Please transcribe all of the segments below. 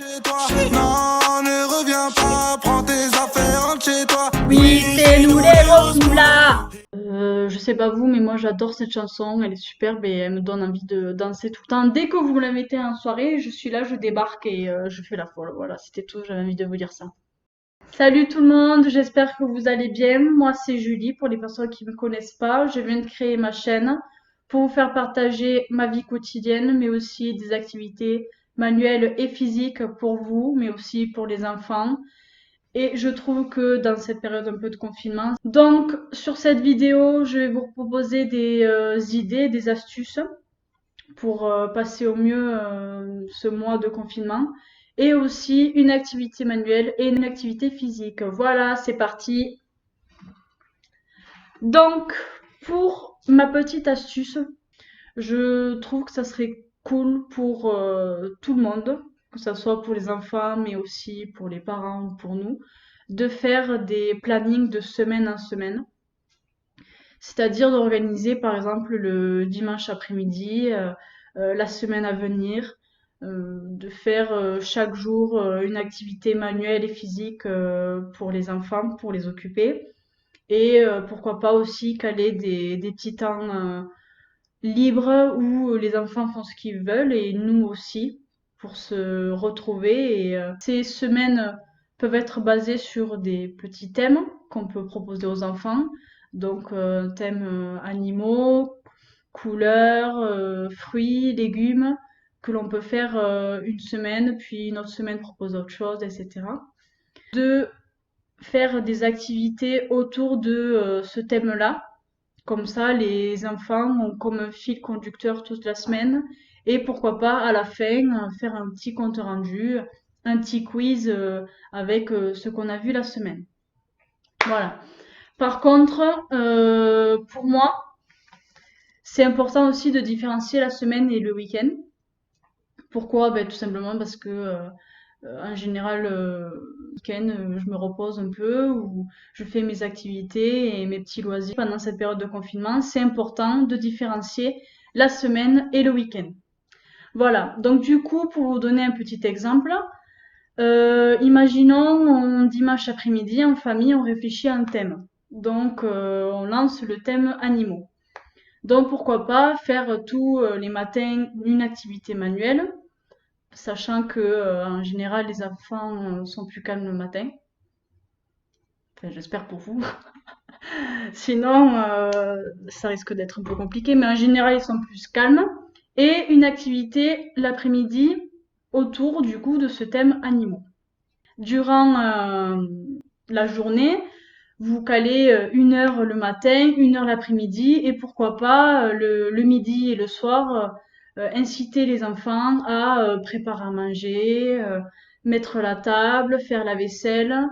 Chez toi, non, ne reviens pas, prends tes affaires, rentre chez toi. Oui, c'est nous les Rosmoulas. Je sais pas vous, mais moi j'adore cette chanson, elle est superbe et elle me donne envie de danser tout le temps. Dès que vous me la mettez en soirée, je suis là, je débarque et je fais la folle. Voilà, c'était tout, j'avais envie de vous dire ça. Salut tout le monde, j'espère que vous allez bien. Moi c'est Julie, pour les personnes qui me connaissent pas. Je viens de créer ma chaîne pour vous faire partager ma vie quotidienne, mais aussi des activités manuelles et physiques pour vous, mais aussi pour les enfants. Et je trouve que dans cette période un peu de confinement, donc sur cette vidéo, je vais vous proposer des idées, des astuces pour passer au mieux ce mois de confinement. Et aussi une activité manuelle et une activité physique. Voilà, c'est parti. Donc, pour ma petite astuce, je trouve que ça serait cool pour tout le monde, que ce soit pour les enfants, mais aussi pour les parents ou pour nous, de faire des plannings de semaine en semaine. C'est-à-dire d'organiser par exemple le dimanche après-midi, la semaine à venir, de faire chaque jour une activité manuelle et physique pour les enfants, pour les occuper. Et pourquoi pas aussi caler des petits temps libres où les enfants font ce qu'ils veulent et nous aussi pour se retrouver. Et ces semaines peuvent être basées sur des petits thèmes qu'on peut proposer aux enfants. Donc thèmes animaux, couleurs, fruits, légumes que l'on peut faire une semaine, puis une autre semaine proposer autre chose, etc. De faire des activités autour de ce thème-là. Comme ça, les enfants ont comme un fil conducteur toute la semaine. Et pourquoi pas, à la fin, faire un petit compte rendu, un petit quiz avec ce qu'on a vu la semaine. Voilà. Par contre, pour moi, c'est important aussi de différencier la semaine et le week-end. Pourquoi? Ben, tout simplement parce que en général, le week-end, je me repose un peu ou je fais mes activités et mes petits loisirs pendant cette période de confinement. C'est important de différencier la semaine et le week-end. Voilà. Donc du coup, pour vous donner un petit exemple, imaginons un dimanche après-midi en famille, on réfléchit à un thème. Donc on lance le thème animaux. Donc pourquoi pas faire tous les matins une activité manuelle, sachant que en général les enfants sont plus calmes le matin. Enfin, j'espère pour vous. Sinon, ça risque d'être un peu compliqué, mais en général ils sont plus calmes. Et une activité l'après-midi autour du coup de ce thème animaux. Durant la journée, vous calez 1 heure le matin, 1 heure l'après-midi, et pourquoi pas le midi et le soir, inciter les enfants à préparer à manger, mettre la table, faire la vaisselle.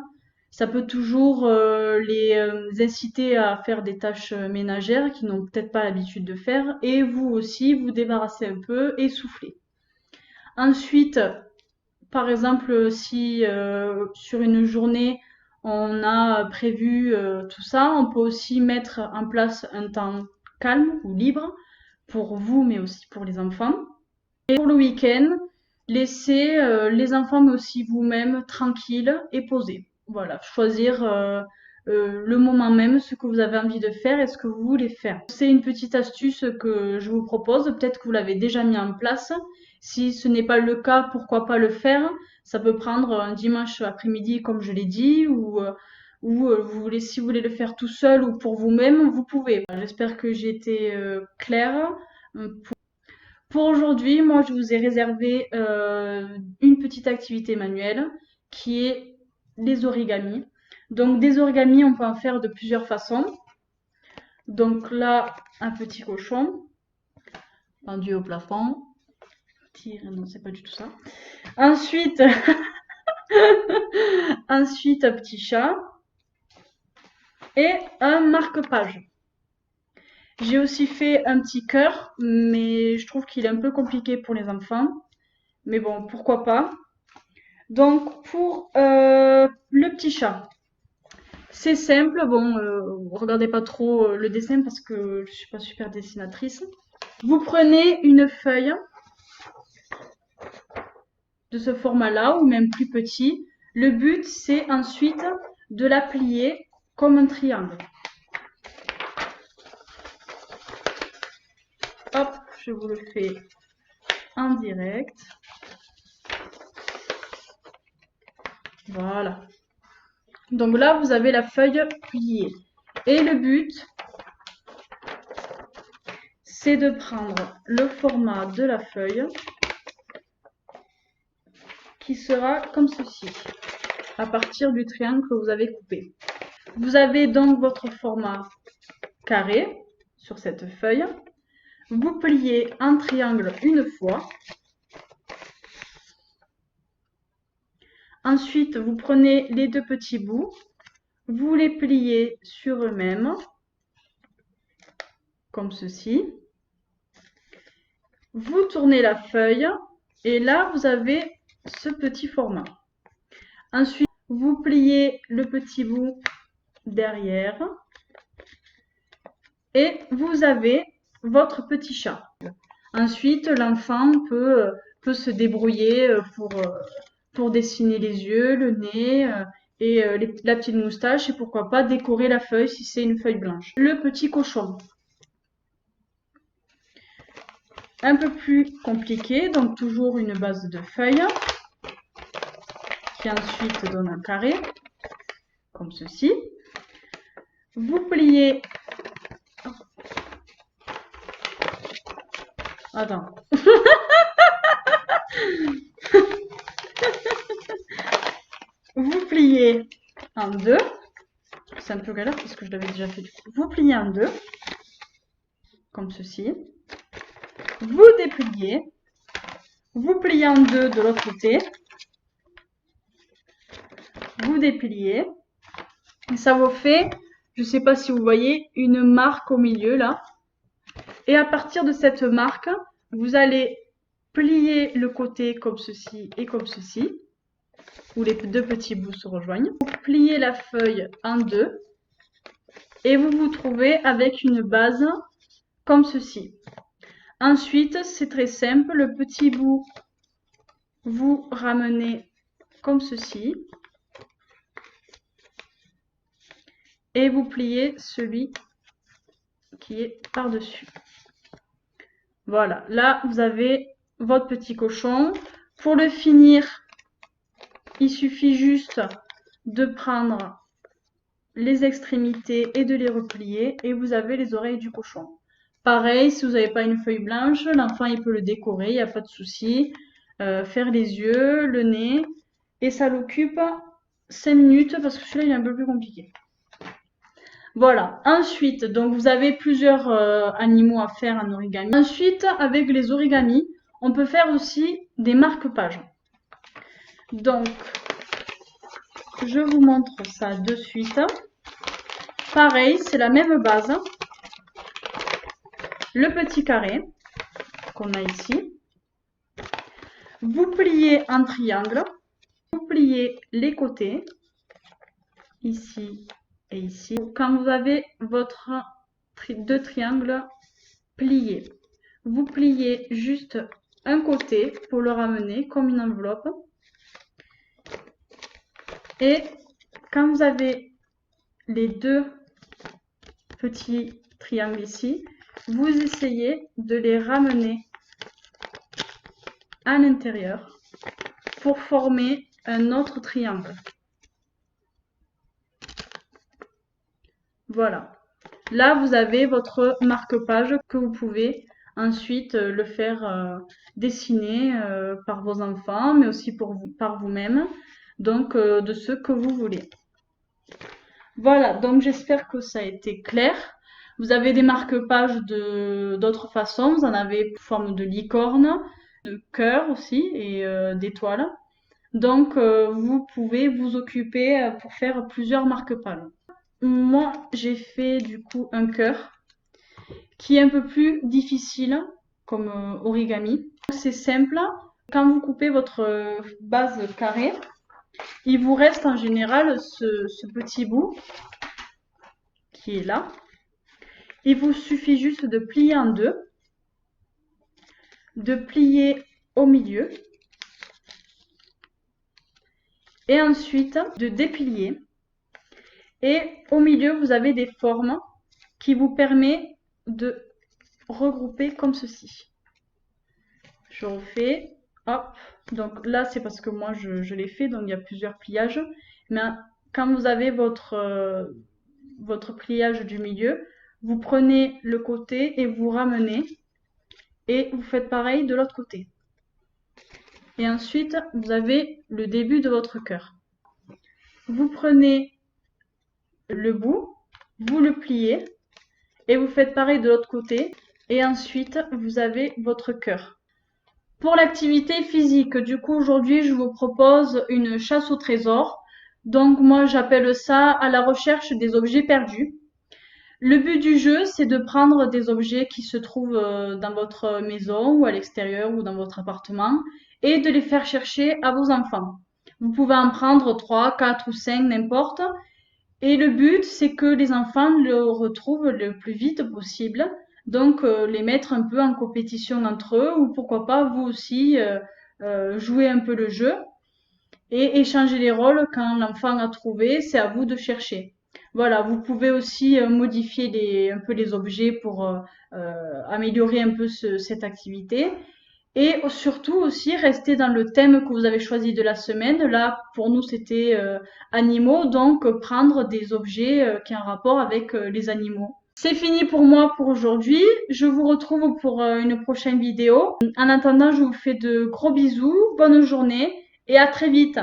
Ça peut toujours les inciter à faire des tâches ménagères qu'ils n'ont peut-être pas l'habitude de faire, et vous aussi vous débarrasser un peu et souffler. Ensuite, par exemple, si sur une journée on a prévu tout ça, on peut aussi mettre en place un temps calme ou libre pour vous, mais aussi pour les enfants. Et pour le week-end, laissez les enfants, mais aussi vous-même, tranquilles et posés. Voilà, choisir le moment même, ce que vous avez envie de faire et ce que vous voulez faire. C'est une petite astuce que je vous propose. Peut-être que vous l'avez déjà mis en place. Si ce n'est pas le cas, pourquoi pas le faire? Ça peut prendre un dimanche après-midi, comme je l'ai dit, ou vous voulez, si vous voulez le faire tout seul ou pour vous-même, vous pouvez. Voilà, j'espère que j'ai été claire. Pour aujourd'hui, moi, je vous ai réservé une petite activité manuelle qui est les origamis. Donc, des origamis, on peut en faire de plusieurs façons. Donc là, un petit cochon pendu au plafond. Non, c'est pas du tout ça. Ensuite, ensuite un petit chat et un marque-page. J'ai aussi fait un petit cœur, mais je trouve qu'il est un peu compliqué pour les enfants. Mais bon, pourquoi pas. Donc pour le petit chat, c'est simple. Bon, regardez pas trop le dessin parce que je suis pas super dessinatrice. Vous prenez une feuille de ce format-là ou même plus petit. Le but, c'est ensuite de la plier comme un triangle. Hop, je vous le fais en direct. Voilà. Donc là, vous avez la feuille pliée. Et le but, c'est de prendre le format de la feuille qui sera comme ceci, à partir du triangle que vous avez coupé. Vous avez donc votre format carré sur cette feuille. Vous pliez un triangle une fois. Ensuite, vous prenez les deux petits bouts, vous les pliez sur eux-mêmes, comme ceci. Vous tournez la feuille et là, vous avez ce petit format. Ensuite, vous pliez le petit bout derrière et vous avez votre petit chat. Ensuite, l'enfant peut se débrouiller pour dessiner les yeux, le nez et la petite moustache et pourquoi pas décorer la feuille si c'est une feuille blanche. Le petit cochon. Un peu plus compliqué, donc toujours une base de feuilles qui ensuite donne un carré, comme ceci. Vous pliez... Attends. Vous pliez en deux. C'est un peu galère parce que je l'avais déjà fait du coup. Vous pliez en deux, comme ceci. Vous dépliez. Vous pliez en deux de l'autre côté. Vous dépliez. Et ça vous fait, je ne sais pas si vous voyez, une marque au milieu là. Et à partir de cette marque, vous allez plier le côté comme ceci et comme ceci, où les deux petits bouts se rejoignent. Vous pliez la feuille en deux et vous vous trouvez avec une base comme ceci. Ensuite, c'est très simple, le petit bout, vous ramenez comme ceci et vous pliez celui qui est par-dessus. Voilà, là vous avez votre petit cochon. Pour le finir, il suffit juste de prendre les extrémités et de les replier et vous avez les oreilles du cochon. Pareil, si vous n'avez pas une feuille blanche, l'enfant il peut le décorer, il n'y a pas de souci. Faire les yeux, le nez et ça l'occupe 5 minutes parce que celui-là il est un peu plus compliqué. Voilà, ensuite, donc vous avez plusieurs animaux à faire en origami. Ensuite, avec les origamis, on peut faire aussi des marque-pages. Donc, je vous montre ça de suite. Pareil, c'est la même base. Le petit carré qu'on a ici. Vous pliez un triangle. Vous pliez les côtés, ici et ici. Quand vous avez votre deux triangles pliés, vous pliez juste un côté pour le ramener comme une enveloppe. Et quand vous avez les deux petits triangles ici, vous essayez de les ramener à l'intérieur pour former un autre triangle. Voilà. Là, vous avez votre marque-page que vous pouvez ensuite le faire dessiner par vos enfants, mais aussi par vous-même, donc de ce que vous voulez. Voilà, donc j'espère que ça a été clair. Vous avez des marque-pages d'autres façons. Vous en avez sous forme de licorne, de cœur aussi et d'étoiles. Donc vous pouvez vous occuper pour faire plusieurs marque-pages. Moi, j'ai fait du coup un cœur qui est un peu plus difficile comme origami. C'est simple. Quand vous coupez votre base carrée, il vous reste en général ce petit bout qui est là. Il vous suffit juste de plier en deux, de plier au milieu Et ensuite, de déplier. Et au milieu, vous avez des formes qui vous permettent de regrouper comme ceci. Je refais. Hop. Donc là, c'est parce que moi, je l'ai fait. Donc, il y a plusieurs pliages. Mais quand vous avez votre pliage du milieu, vous prenez le côté et vous ramenez. Et vous faites pareil de l'autre côté. Et ensuite, vous avez le début de votre cœur. Vous prenez le bout, vous le pliez et vous faites pareil de l'autre côté. Et ensuite, vous avez votre cœur. Pour l'activité physique, du coup, aujourd'hui, je vous propose une chasse au trésor. Donc, moi, j'appelle ça à la recherche des objets perdus. Le but du jeu, c'est de prendre des objets qui se trouvent dans votre maison ou à l'extérieur ou dans votre appartement et de les faire chercher à vos enfants. Vous pouvez en prendre 3, 4 ou 5, n'importe. Et le but, c'est que les enfants le retrouvent le plus vite possible. Donc, les mettre un peu en compétition entre eux ou pourquoi pas vous aussi jouer un peu le jeu et échanger les rôles quand l'enfant a trouvé, c'est à vous de chercher. Voilà, vous pouvez aussi modifier un peu les objets pour améliorer un peu cette activité. Et surtout aussi rester dans le thème que vous avez choisi de la semaine. Là, pour nous, c'était animaux, donc prendre des objets qui ont un rapport avec les animaux. C'est fini pour moi pour aujourd'hui. Je vous retrouve pour une prochaine vidéo. En attendant, je vous fais de gros bisous, bonne journée et à très vite.